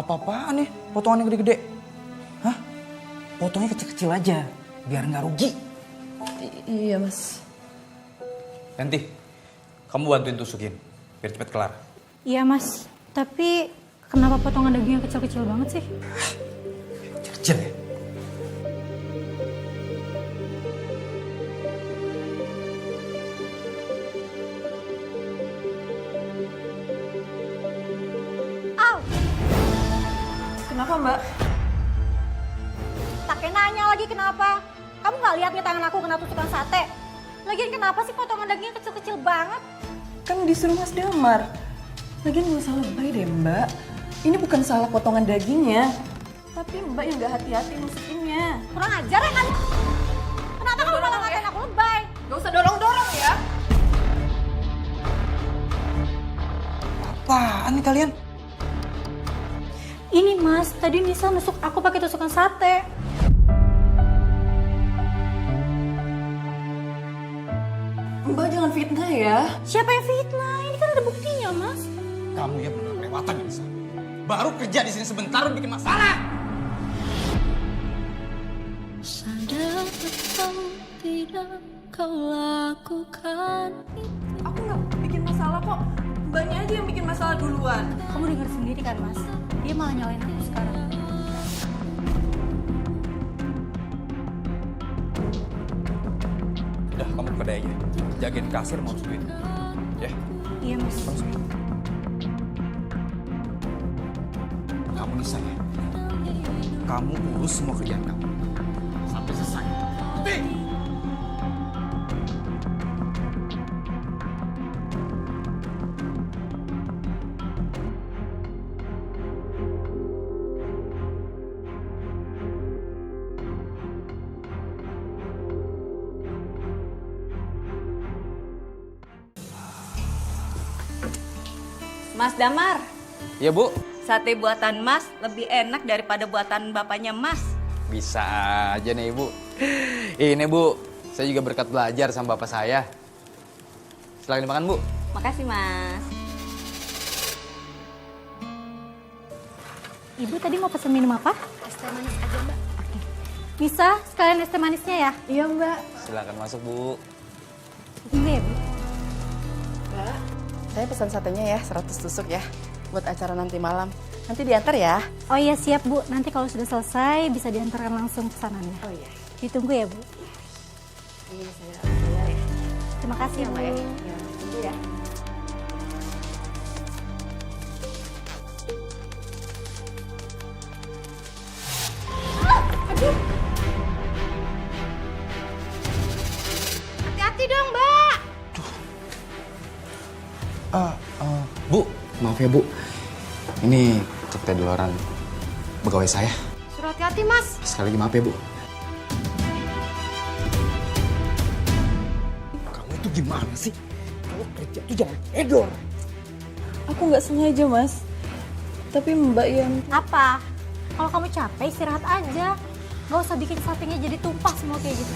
Apa-apaan nih potongannya gede-gede? Hah? Potongnya kecil-kecil aja, biar nggak rugi. Iya mas. Yanti, kamu bantuin tusukin, biar cepet kelar. Iya mas, tapi kenapa potongan dagingnya kecil-kecil banget sih? Kecil ya? Au! Kenapa mbak? Pakai nanya lagi kenapa? Kamu nggak lihat nih tangan aku kena tusukan sate? Lagian kenapa sih potongan dagingnya kecil-kecil banget? Kan disuruh Mas Damar. Lagian gak usah lebay deh mbak. Ini bukan salah potongan dagingnya. Tapi mbak yang gak hati-hati nusukinnya. Kurang ajar ya kamu? Kenapa kamu malah ngatain aku lebay? Gak usah dorong-dorong ya. Apaan nih kalian? Ini mas, tadi Nisa nusuk aku pakai tusukan sate. Mbak jangan fitnah ya. Siapa yang fitnah? Ini kan ada buktinya mas. Kamu ya benar kelewatan Nisa. Baru kerja di sini sebentar bikin masalah. Sadar betul tidak kau lakukan itu. Aku gak bikin masalah kok. Mbaknya aja yang bikin masalah duluan. Kamu dengar sendiri kan mas? Dia malah nyalain aku sekarang. Udah, kamu ke kedai aja. Jagain kasir mau duit. Ya, Iya mas. kamu Nisa ya. Kamu urus semua kerjaan kamu. Sampai selesai. Oke? Mas Damar, Iya Bu. sate buatan Mas lebih enak daripada buatan bapaknya Mas. Bisa aja nih Ibu. Ini Bu, saya juga berkat belajar sama bapak saya. Silakan dimakan Bu. Makasih Mas. Ibu tadi mau pesen minum apa? Es teh manis aja mbak. Bisa sekalian es teh manisnya ya? Iya mbak. Silakan masuk Bu. Tunggu ya bu. Mbak, saya pesan satenya ya 100 tusuk ya. Buat acara nanti malam. Nanti diantar ya. Oh iya siap bu, nanti kalau sudah selesai bisa diantarkan langsung pesanannya. Oh iya. Ditunggu ya bu. Ini saya bayar ya. Terima kasih Iya bu. mbak ya. Ya, tunggu ya. Hati-hati dong mbak. Bu, maaf ya Bu. Ini cek teh duluan pegawai saya. Suruh hati-hati mas. Sekali lagi maaf ya Bu. Kamu itu gimana sih? Kalau kerja tuh jangan edor. Aku nggak sengaja mas. Tapi mbak yang... Apa? Kalau kamu capek istirahat aja. Gak usah bikin satenya jadi tumpah semua kayak gitu.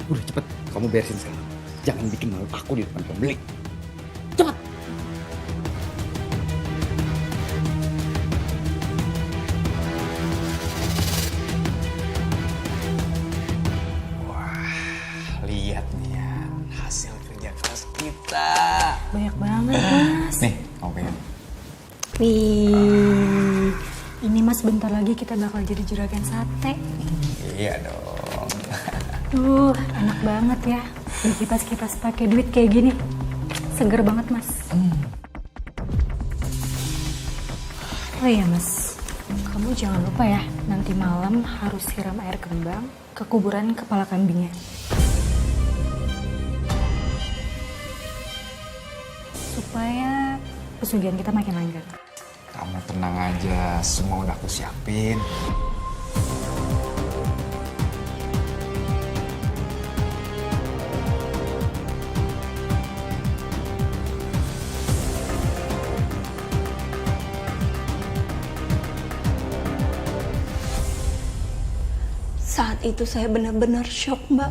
Udah cepet, kamu beresin sekarang. Jangan bikin malu aku di depan pembeli. Cepet! Wah, lihat nih ya hasil kerja keras kita. Banyak banget mas. Nih, kamu pengen. Wih, ini mas bentar lagi kita bakal jadi juragan sate. Iya dong. Duh, enak banget ya. Dikipas-kipas pakai duit kayak gini. Seger banget mas. Oh iya mas, kamu jangan lupa ya, nanti malam harus siram air kembang ke kuburan kepala kambingnya. Supaya pesugihan kita makin langgeng. Kamu tenang aja, semua udah aku siapin. Saat itu saya benar-benar shock mbak.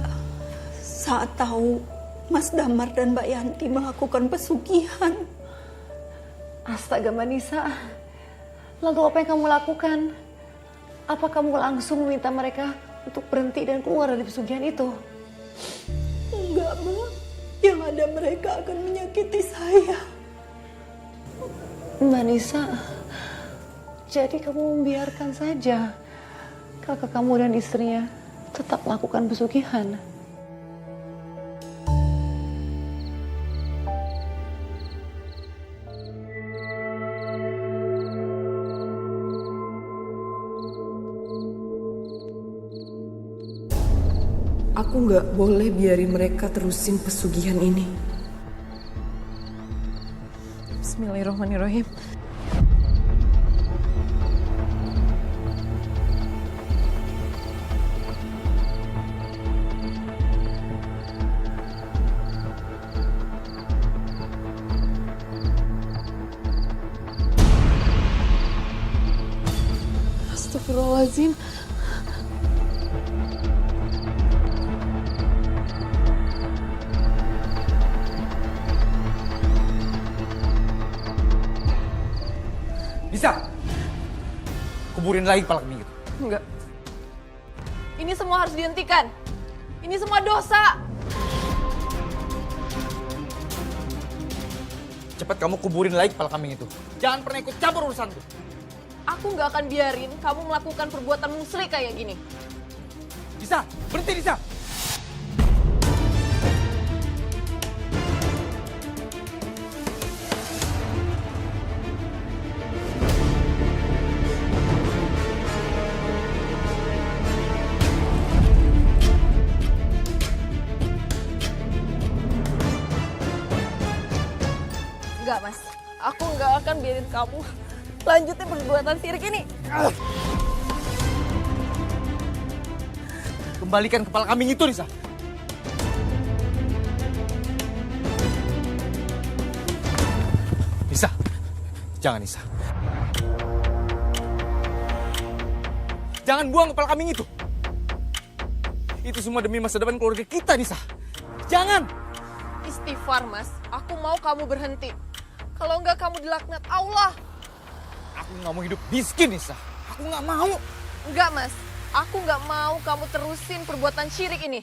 Saat tahu Mas Damar dan Mbak Yanti melakukan pesugihan. Astaga Manisa, lalu apa yang kamu lakukan? Apa kamu langsung meminta mereka untuk berhenti dan keluar dari pesugihan itu? Enggak, Ma. Yang ada mereka akan menyakiti saya. Manisa, jadi kamu membiarkan saja kakak kamu dan istrinya tetap melakukan pesugihan? Aku nggak boleh biarin mereka terusin pesugihan ini. Bismillahirrahmanirrahim. Astagfirullahaladzim. Bisa. Kuburin lagi kepala kambing itu. Enggak. Ini semua harus dihentikan. Ini semua dosa. Cepat kamu kuburin lagi kepala kambing itu. Jangan pernah ikut campur urusanku. Aku nggak akan biarin kamu melakukan perbuatan musrik kayak gini. Bisa, berhenti Bisa. Enggak, Mas. Aku nggak akan biarin kamu lanjutin perbuatan sirik ini. Kembalikan kepala kambing itu, Nisa. Nisa, jangan Nisa. Jangan buang kepala kambing itu. Itu semua demi masa depan keluarga kita, Nisa. Jangan. Istighfar, Mas. Aku mau kamu berhenti. Kalau enggak kamu dilaknat Allah. Aku nggak mau hidup miskin, Nisa. Aku nggak mau. Enggak, Mas. Aku nggak mau kamu terusin perbuatan syirik ini.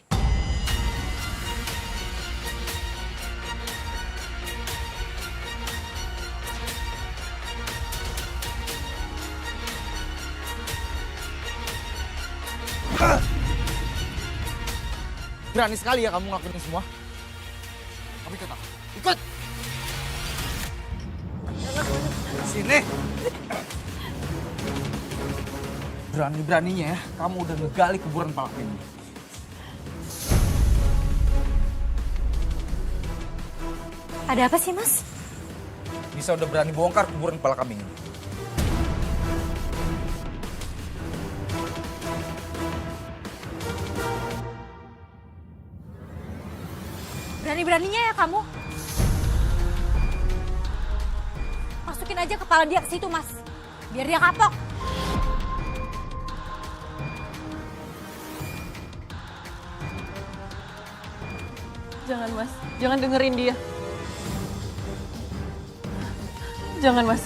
Berani sekali ya kamu ngelakuin ini semua. Kamu ikut aku. Ikut. Sini. Berani-beraninya ya, kamu udah ngegali kuburan kepala kambing ini. Ada apa sih, Mas? Bisa udah berani bongkar kuburan kepala kambing ini. Berani-beraninya ya kamu? Masukin aja kepala dia ke situ, Mas. Biar dia kapok. Jangan, Mas. Jangan dengerin dia. Jangan, Mas.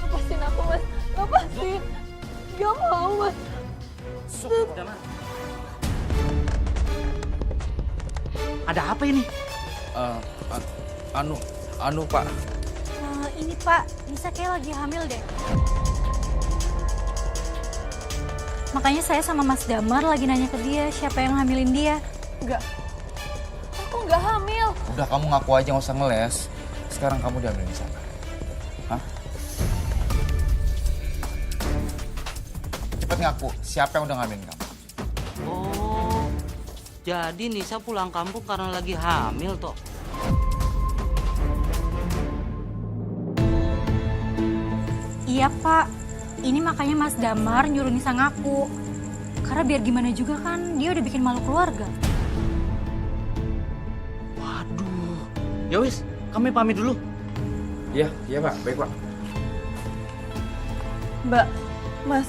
Lepasin aku, Mas. Lepasin. Gak mau, Mas. Ada apa ini? Anu Pak. Ini Pak, Nisa kayak lagi hamil deh. Makanya saya sama Mas Damar lagi nanya ke dia siapa yang hamilin dia. Enggak. Aku nggak hamil. Udah kamu ngaku aja nggak usah ngeles. Sekarang kamu diambil di sana. Hah? Cepet ngaku, siapa yang udah ngambilin kamu? Oh, jadi Nisa pulang kampung karena lagi hamil toh? Iya Pak, ini makanya Mas Damar nyuruh Nisa ngaku. Karena biar gimana juga kan dia udah bikin malu keluarga. Waduh, ya wis, kami pamit dulu. Iya Pak, baik Pak. Mbak, Mas,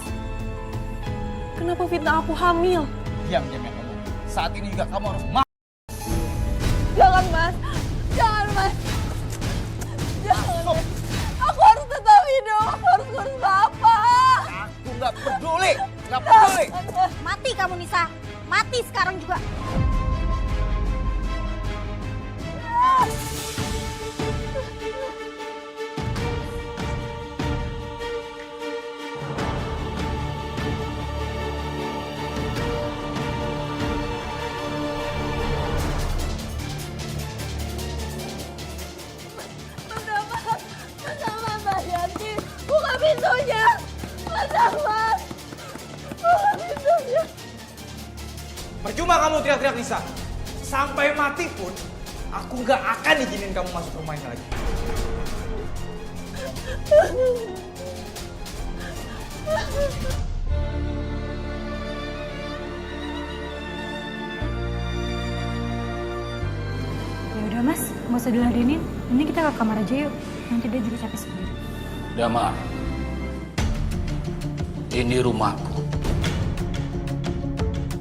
kenapa fitnah aku hamil? Diam ya kamu. Saat ini juga kamu harus Jangan, Mas. Nggak peduli. Mati kamu Nisa. Mati sekarang juga. Sama Mbak Yanti, buka pintunya. Sama, buka pintunya. Percuma kamu teriak-teriak Nisa. Sampai mati pun, aku nggak akan izinin kamu masuk rumah ini lagi. Ya udah Mas, nggak usah diladenin. Ini kita ke kamar aja yuk. Nanti dia juga capek sendiri. Damar, ini rumahku.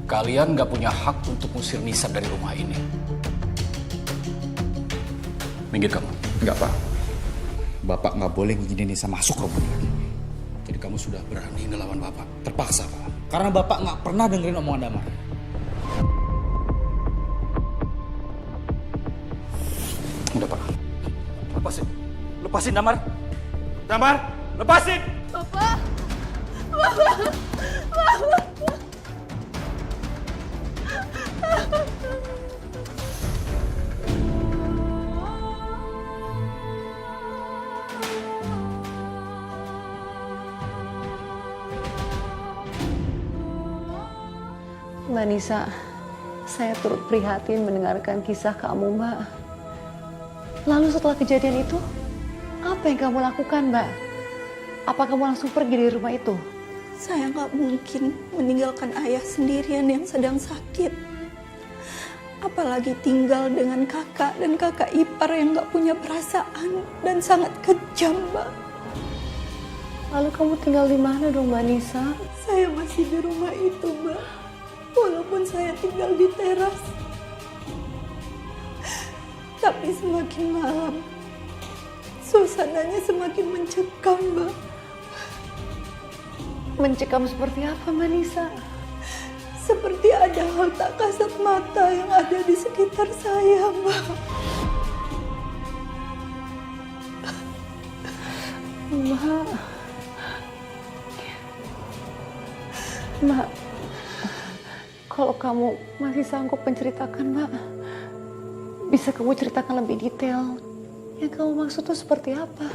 Kalian nggak punya hak untuk ngusir Nisa dari rumah ini. Minggir kamu. Enggak, Pak. Bapak nggak boleh ngizinin Nisa masuk rumah ini lagi. Jadi kamu sudah berani ngelawan Bapak. Terpaksa, Pak. Karena Bapak nggak pernah dengerin omongan Damar. Udah Pak. Lepasin. Lepasin Damar. Damar, lepasin. Mbak Nisa, saya turut prihatin mendengarkan kisah kamu, Mbak. Lalu setelah kejadian itu, apa yang kamu lakukan, Mbak? Apa kamu langsung pergi dari rumah itu? Saya nggak mungkin meninggalkan ayah sendirian yang sedang sakit. Apalagi tinggal dengan kakak dan kakak ipar yang nggak punya perasaan dan sangat kejam, Mbak. Lalu kamu tinggal di mana dong, Mbak Nisa? Saya masih di rumah itu, Mbak. Walaupun saya tinggal di teras. Tapi semakin malam, suasananya semakin mencekam, Mbak. Mencekam seperti apa, Mbak Nisa? Seperti ada hal tak kasat mata yang ada di sekitar saya, Mbak. Mbak, kalau kamu masih sanggup menceritakan, Mbak, bisa kamu ceritakan lebih detail. Yang kamu maksud itu seperti apa?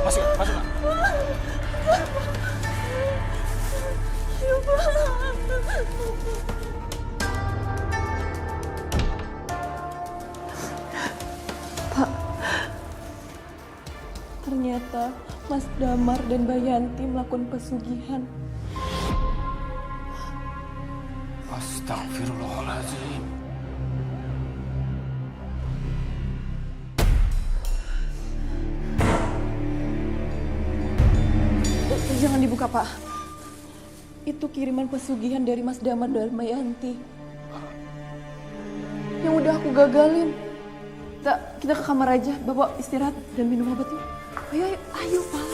Masuk, masuk. Ternyata Mas Damar dan Mbak Yanti melakukan pesugihan. Astagfirullahaladzim. Jangan dibuka, Pak. Itu kiriman pesugihan dari Mas Damar dan Mbak Yanti. Yang udah aku gagalin. Kita ke kamar aja, Bapak istirahat dan minum obat yuk. Ayo, ayo, ayo, Pak.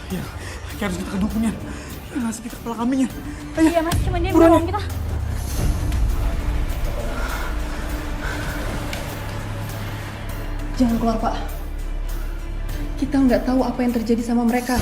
Iya, harus kita ke dukunnya. Ngasih kita kepala kambingnya. Iya mas, cuma dia yang nolong kita. Jangan keluar, Pak. Kita nggak tahu apa yang terjadi sama mereka.